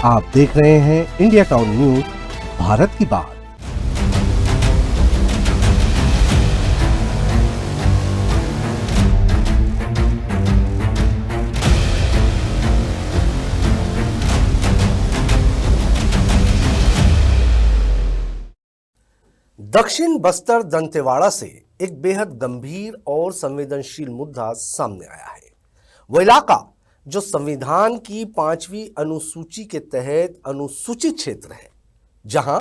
आप देख रहे हैं इंडिया टाउन न्यूज, भारत की बात। दक्षिण बस्तर दंतेवाड़ा से एक बेहद गंभीर और संवेदनशील मुद्दा सामने आया है। वो इलाका जो संविधान की 5वीं अनुसूची के तहत अनुसूचित क्षेत्र है, जहां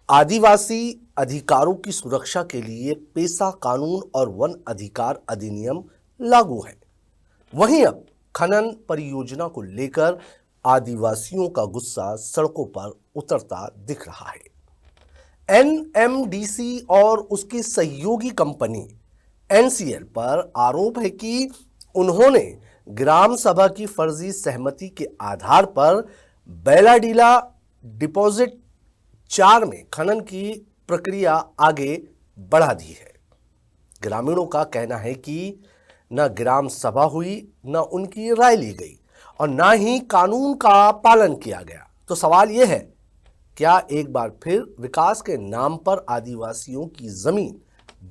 आदिवासी अधिकारों की सुरक्षा के लिए पेसा कानून और वन अधिकार अधिनियम लागू है। वहीं अब खनन परियोजना को लेकर आदिवासियों का गुस्सा सड़कों पर उतरता दिख रहा है। एनएमडीसी और उसकी सहयोगी कंपनी एनसीएल पर आरोप है कि उन्होंने ग्राम सभा की फर्जी सहमति के आधार पर बैलाडीला डिपॉजिट 4 में खनन की प्रक्रिया आगे बढ़ा दी है। ग्रामीणों का कहना है कि न ग्राम सभा हुई, न उनकी राय ली गई और न ही कानून का पालन किया गया। तो सवाल यह है, क्या एक बार फिर विकास के नाम पर आदिवासियों की जमीन,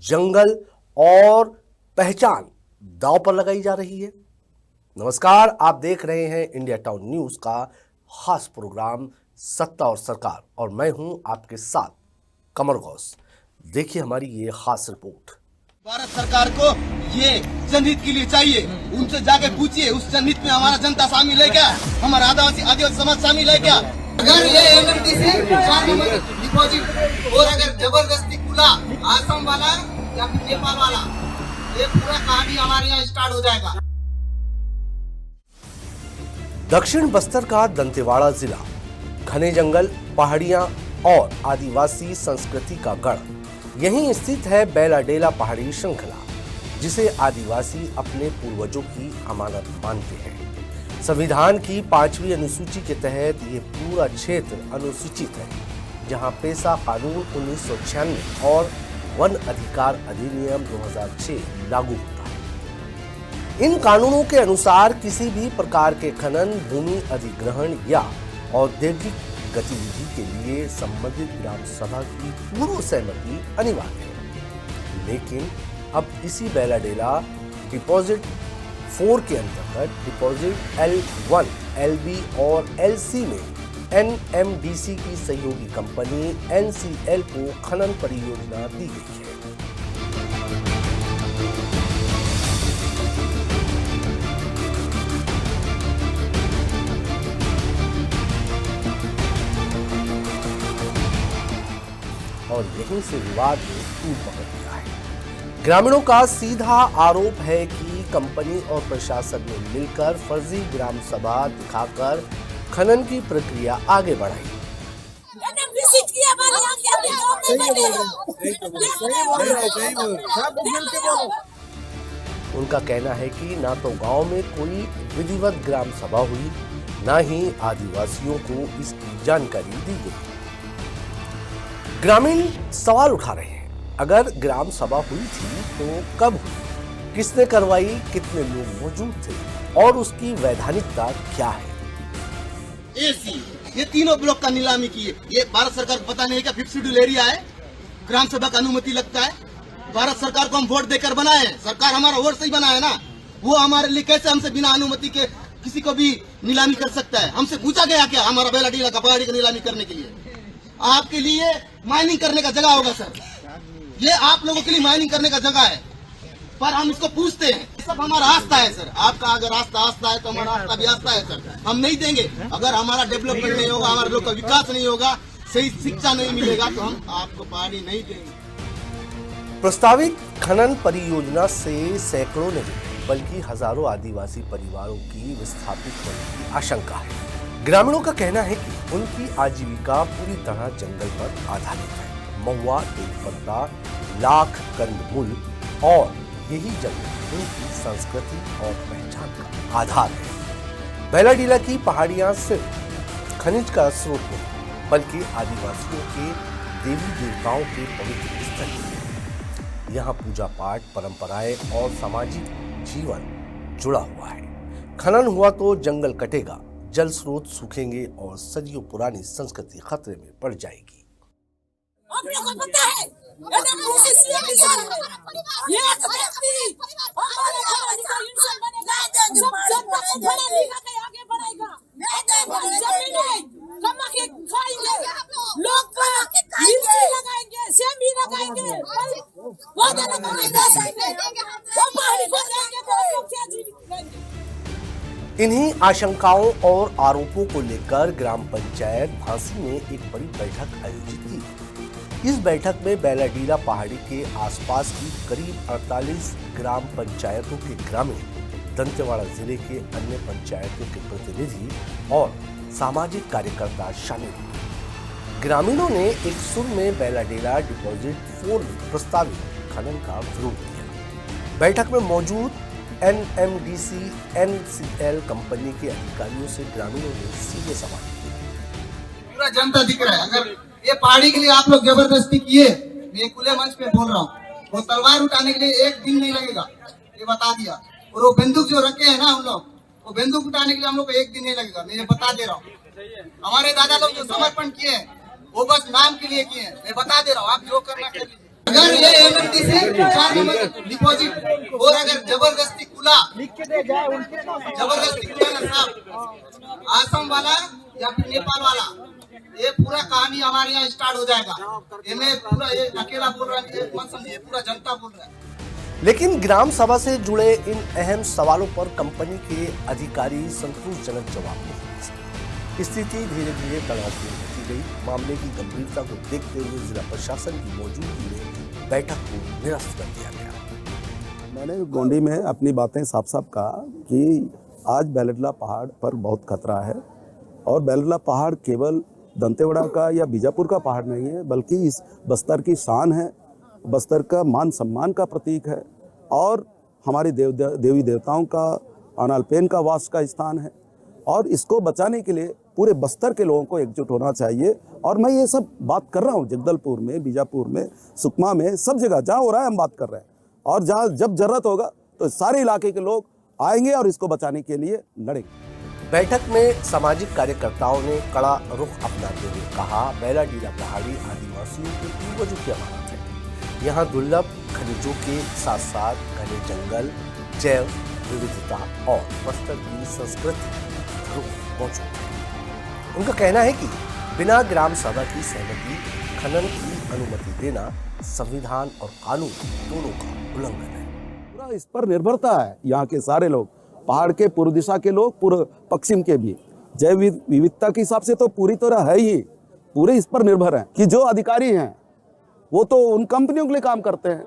जंगल और पहचान दांव पर लगाई जा रही है? नमस्कार, आप देख रहे हैं इंडिया टाउन न्यूज का खास प्रोग्राम सत्ता और सरकार, और मैं हूं आपके साथ कमर गौस। देखिए हमारी ये खास रिपोर्ट। भारत सरकार को ये जनहित के लिए चाहिए, उनसे जाके पूछिए उस जनहित में हमारा जनता शामिल है क्या, हमारा आदिवासी समाज शामिल है क्या? अगर ये एनएमडीसी डिपॉजिट और अगर जबरदस्ती खुला आसाम वाला या फिर नेपाल वाला, ये पूरा कहानी हमारे यहाँ स्टार्ट हो जाएगा। दक्षिण बस्तर का दंतेवाड़ा जिला घने जंगल, पहाड़ियां और आदिवासी संस्कृति का गढ़। यहीं स्थित है बैलाडेला पहाड़ी श्रृंखला, जिसे आदिवासी अपने पूर्वजों की अमानत मानते हैं। संविधान की 5वीं अनुसूची के तहत ये पूरा क्षेत्र अनुसूचित है, जहां पेसा कानून 1996 और वन अधिकार अधिनियम 2006 लागू होता है। इन कानूनों के अनुसार किसी भी प्रकार के खनन, भूमि अधिग्रहण या औद्योगिक गतिविधि के लिए संबंधित ग्राम सभा की पूर्व सहमति अनिवार्य है। लेकिन अब इसी बैलाडेला डिपॉजिट 4 के अंतर्गत डिपॉजिट L1, LB और LC में एनएमडीसी की सहयोगी कंपनी एनसीएल को खनन परियोजना दी गई है। और यहीं से विवाद ने तूल पकड़ लिया है। ग्रामीणों का सीधा आरोप है कि कंपनी और प्रशासन ने मिलकर फर्जी ग्राम सभा दिखाकर खनन की प्रक्रिया आगे बढ़ाई। उनका कहना है कि ना तो गांव में कोई विधिवत ग्राम सभा हुई, ना ही आदिवासियों को इसकी जानकारी दी गई। ग्रामीण सवाल उठा रहे हैं, अगर ग्राम सभा हुई थी तो कब हुई, किसने करवाई, कितने लोग मौजूद थे और उसकी वैधानिकता क्या है? ये तीनों ब्लॉक का नीलामी की है। ये भारत सरकार को पता नहीं है क्या 5th शेड्यूल एरिया है, ग्राम सभा का अनुमति लगता है। भारत सरकार को हम वोट देकर बनाए हैं, सरकार हमारा वोट से ही बनाया ना, वो हमारे लिए कैसे हमसे बिना अनुमति के किसी को भी नीलामी कर सकता है? हमसे पूछा गया क्या हमारा बैलाडीला का पहाड़ी का नीलामी करने के लिए? आपके लिए माइनिंग करने का जगह होगा सर, ये आप लोगों के लिए माइनिंग करने का जगह है, पर हम इसको पूछते हैं। सब हमारा आस्था है सर, आपका अगर आस्था है तो हमारा आस्था भी आस्था है सर। हम नहीं देंगे, अगर हमारा डेवलपमेंट नहीं होगा, हमारे लोग का विकास नहीं होगा, सही शिक्षा नहीं मिलेगा, तो हम आपको पहाड़ी नहीं देंगे। प्रस्तावित खनन परियोजना से सैकड़ों नहीं बल्कि हजारों आदिवासी परिवारों की विस्थापित होने की आशंका है। ग्रामीणों का कहना है कि उनकी आजीविका पूरी तरह जंगल पर आधारित है। महुआ, तेजपत्ता, लाख, कंदमूल और यही जंगल उनकी संस्कृति और पहचान का आधार है। बैलाडीला की पहाड़ियां सिर्फ खनिज का स्रोत नहीं, बल्कि आदिवासियों के देवी देवताओं के पवित्र स्थल हैं। यहाँ पूजा पाठ, परंपराएं और सामाजिक जीवन जुड़ा हुआ है। खनन हुआ तो जंगल कटेगा, जल स्रोत सूखेंगे और सदियों पुरानी संस्कृति खतरे में पड़ जाएगी। आप लोगों को पता है ये एक व्यक्ति हमारे समाज का इंसान बनेगा, जब तक पढ़ा लिखा के आगे बढ़ेगा, जमीन कमा के खाएंगे, लोग मिर्ची लगाएंगे, सेमी लगाएंगे, वो देने को नहीं दे सकते, वो पहाड़ी को देंगे तो हम लोग क्या जीवित रहेंगे। इन्हीं आशंकाओं और आरोपों को लेकर ग्राम पंचायत भांसी में एक बड़ी बैठक आयोजित की। इस बैठक में बैलाडीला पहाड़ी के आसपास की करीब 48 ग्राम पंचायतों के ग्रामीण, दंतेवाड़ा जिले के अन्य पंचायतों के प्रतिनिधि और सामाजिक कार्यकर्ता शामिल हुए। ग्रामीणों ने एक सुर में बैलाडीला डिपॉजिट 4 में प्रस्तावित खनन का विरोध किया। बैठक में मौजूद NMDC NCL कंपनी के अधिकारियों से ग्रामीणों ने सीधे सवाल किए। पूरा जनता दिख रहा है, अगर ये पहाड़ी के लिए आप लोग जबरदस्ती किए, मैं खुले मंच पे बोल रहा हूँ, वो तलवार उठाने के लिए एक दिन नहीं लगेगा, ये बता दिया। और वो बंदूक जो रखे हैं ना हम लोग, वो बंदूक उठाने के लिए हम लोग को एक दिन नहीं लगेगा, मैं बता दे रहा हूँ। हमारे दादा लोग जो समर्पण किए वो बस नाम के लिए किए हैं, मैं बता दे रहा हूँ, आप जो करना कर लीजिए। अगर ये NMDC 4 नंबर डिपॉजिट और अगर जबरदस्ती खुला ना साहब, आसाम वाला या फिर नेपाल वाला, ये पूरा कहानी हमारे यहाँ स्टार्ट हो जाएगा। ये मैं पूरा ये अकेला बोल रहा है, मत समझिए, पूरा जनता बोल रहा है। लेकिन ग्राम सभा से जुड़े इन अहम सवालों पर कंपनी के अधिकारी संतोषजनक जवाब नहीं दे सके। स्थिति धीरे धीरे तनावपूर्ण होती गई। मामले की गंभीरता को देखते हुए जिला प्रशासन की मौजूदगी में बैठक को निरस्त कर दिया गया। मैंने गोंडी में अपनी बातें साफ साफ कहा कि आज बैलाडीला पहाड़ पर बहुत खतरा है और बैलाडीला पहाड़ केवल दंतेवाड़ा का या बीजापुर का पहाड़ नहीं है, बल्कि इस बस्तर की शान है, बस्तर का मान सम्मान का प्रतीक है और हमारी देवी देवताओं का अनालपेन का वास का स्थान है। और इसको बचाने के लिए पूरे बस्तर के लोगों को एकजुट होना चाहिए। और मैं ये सब बात कर रहा हूँ जगदलपुर में, बीजापुर में, सुकमा में, सब जगह जहाँ हो रहा है हम बात कर रहे हैं। और जहाँ जब जरूरत होगा तो सारे इलाके के लोग आएंगे और इसको बचाने के लिए लड़ेंगे। बैठक में सामाजिक कार्यकर्ताओं ने कड़ा रुख अपनाते हुए कहा, बैलाडीला पहाड़ी आदिवासियों के पूर्वजों की अमानत है। यहाँ दुर्लभ खनिजों के साथ साथ घने जंगल, जैव विविधता और बस्तर की संस्कृति मौजूद है। उनका कहना है कि बिना ग्राम सभा की सहमति खनन की अनुमति देना संविधान और कानून दोनों का उल्लंघन है। पूरा इस पर निर्भरता है, यहाँ के सारे लोग, पहाड़ के पूर्व दिशा के लोग, पूर्व पश्चिम के भी, जैव विविधता के हिसाब से तो पूरी तरह है ही, पूरे इस पर निर्भर है कि जो अधिकारी हैं वो तो उन कंपनियों के लिए काम करते हैं,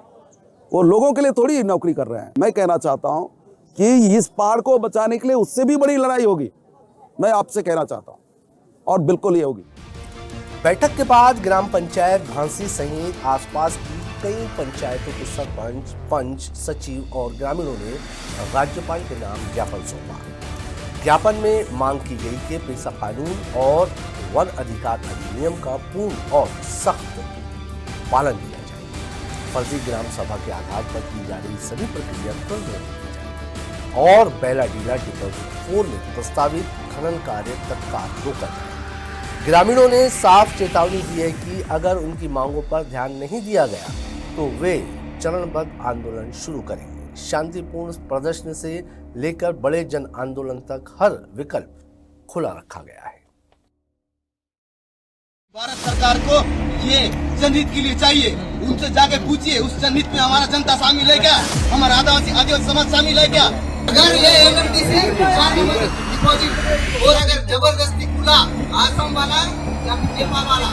वो लोगों के लिए थोड़ी नौकरी कर रहे हैं। मैं कहना चाहता हूँ कि इस पहाड़ को बचाने के लिए उससे भी बड़ी लड़ाई होगी, मैं आपसे कहना चाहता हूँ, और बिल्कुल ये होगी। बैठक के बाद ग्राम पंचायत भांसी सहित आसपास की कई पंचायतों के सरपंच, पंच, सचिव और ग्रामीणों ने राज्यपाल के नाम ज्ञापन सौंपा। ज्ञापन में मांग की गई कि पेशा कानून और वन अधिकार अधिनियम का पूर्ण और सख्त पालन किया जाए। फर्जी ग्राम सभा के आधार पर की जा रही सभी प्रक्रिया तुरंत रद्द की जाए और बैलाडीला डिपॉजिट 4 में प्रस्तावित खनन कार्य तत्काल रोका जाए। ग्रामीणों ने साफ चेतावनी दी है कि अगर उनकी मांगों पर ध्यान नहीं दिया गया तो वे चरणबद्ध आंदोलन शुरू करेंगे। शांतिपूर्ण प्रदर्शन से लेकर बड़े जन आंदोलन तक हर विकल्प खुला रखा गया है। भारत सरकार को ये जनहित के लिए चाहिए, उनसे जाके पूछिए उस जनहित में हमारा जनता शामिल है क्या, हमारा आदिवासी समाज शामिल है क्या। अगर ये NMDC 4 नंबर डिपॉजिट और अगर जबरदस्ती खुला आसाम वाला या फिर नेपाल वाला,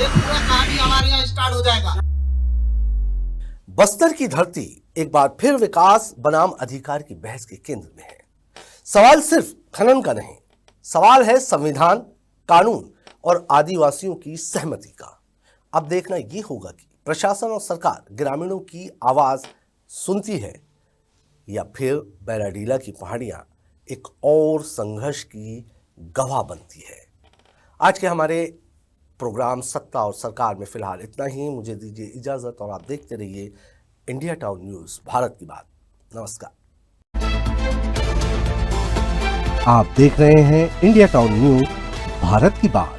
ये पूरा कहानी हमारे यहाँ स्टार्ट हो जाएगा। बस्तर की धरती एक बार फिर विकास बनाम अधिकार की बहस के केंद्र में है। सवाल सिर्फ खनन का नहीं, सवाल है संविधान, कानून और आदिवासियों की सहमति का। अब देखना ये होगा कि प्रशासन और सरकार ग्रामीणों की आवाज सुनती है या फिर बैलाडीला की पहाड़ियां एक और संघर्ष की गवाह बनती है। आज के हमारे प्रोग्राम सत्ता और सरकार में फिलहाल इतना ही। मुझे दीजिए इजाजत और आप देखते रहिए इंडिया टाउन न्यूज़, भारत की बात। नमस्कार। आप देख रहे हैं इंडिया टाउन न्यूज, भारत की बात।